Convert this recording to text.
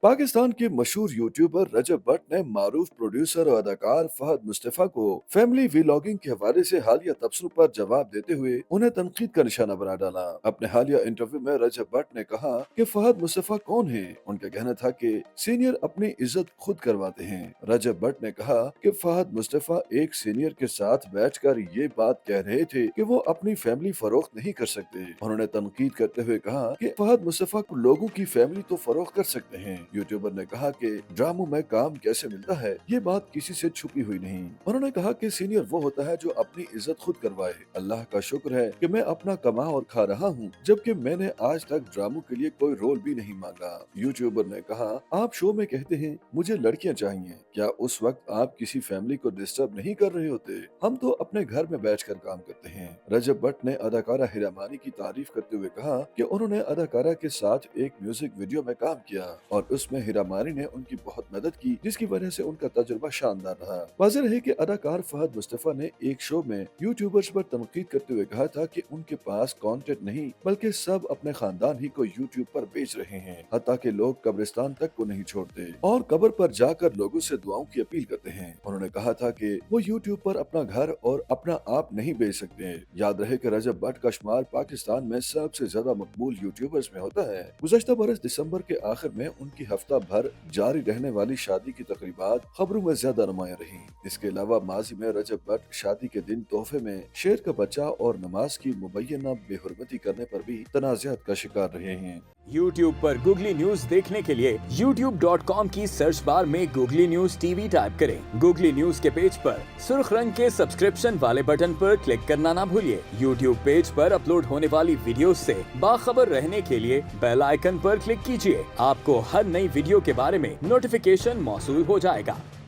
पाकिस्तान के मशहूर यूट्यूबर रजब भट्ट ने मारूफ प्रोड्यूसर और अदाकार फहद मुस्तफा को फैमिली व्लॉगिंग के हवाले से हालिया तबसरों पर जवाब देते हुए उन्हें तनकीद का निशाना बना डाला। अपने हालिया इंटरव्यू में रजब भट्ट ने कहा कि फहद मुस्तफा कौन है। उनका कहना था कि सीनियर अपनी इज्जत खुद करवाते हैं। रजब भट्ट ने कहा कि फहद मुस्तफा एक सीनियर के साथ बैठकर ये बात कह रहे थे कि वो अपनी फैमिली फरोख्त नहीं कर सकते। उन्होंने तनकीद करते हुए कहा कि फहद मुस्तफा को लोगों की फैमिली तो फरोख्त कर सकते हैं। यूट्यूबर ने कहा कि ड्रामों में काम कैसे मिलता है ये बात किसी से छुपी हुई नहीं। उन्होंने कहा कि सीनियर वो होता है जो अपनी इज्जत खुद करवाए। अल्लाह का शुक्र है कि मैं अपना कमा और खा रहा हूँ, जबकि मैंने आज तक ड्रामों के लिए कोई रोल भी नहीं मांगा। यूट्यूबर ने कहा, आप शो में कहते हैं मुझे लड़कियां चाहिए, क्या उस वक्त आप किसी फैमिली को डिस्टर्ब नहीं कर रहे होते? हम तो अपने घर में बैठकर काम करते हैं। रजब भट्ट ने अदाकारा हीरा मानी की तारीफ करते हुए कहा कि उन्होंने अदाकारा के साथ एक म्यूजिक वीडियो में काम किया और उसमें हीरा मानी ने उनकी बहुत मदद की, जिसकी वजह से उनका तजुर्बा शानदार रहा। वाज़ेह है कि अदाकार फहद मुस्तफा ने एक शो में यूट्यूबर्स पर तनकीद करते हुए कहा था कि उनके पास कंटेंट नहीं बल्कि सब अपने खानदान ही को यूट्यूब पर बेच रहे हैं, हत्ता कि लोग कब्रिस्तान तक को नहीं छोड़ते और कब्र पर जाकर लोगों से दुआओं की अपील करते हैं। उन्होंने कहा था कि वो यूट्यूब पर अपना घर और अपना आप नहीं बेच सकते। याद रहे कि रजब भट्ट का शुमार पाकिस्तान में सबसे ज्यादा मकबूल यूट्यूबर्स में होता है। गुज़श्ता बरस दिसंबर के आखिर में उनकी हफ्ता भर जारी रहने वाली शादी की तकरीबात खबरों में ज्यादा नुमायां रही। इसके अलावा माजी में रजब भट्ट शादी के दिन तोहफे में शेर का बच्चा और नमाज की मुबैना बेहुरमती करने पर भी तनाज़ात का शिकार रहे हैं। YouTube पर गूगली न्यूज देखने के लिए youtube.com की सर्च बार में गूगली न्यूज टीवी टाइप करें। गूगली न्यूज के पेज पर सुर्ख रंग के सब्सक्रिप्शन वाले बटन पर क्लिक करना ना भूलिए। YouTube पेज पर अपलोड होने वाली वीडियोस से बाखबर रहने के लिए बेल आइकन पर क्लिक कीजिए। आपको हर नई वीडियो के बारे में नोटिफिकेशन मौसूल हो जाएगा।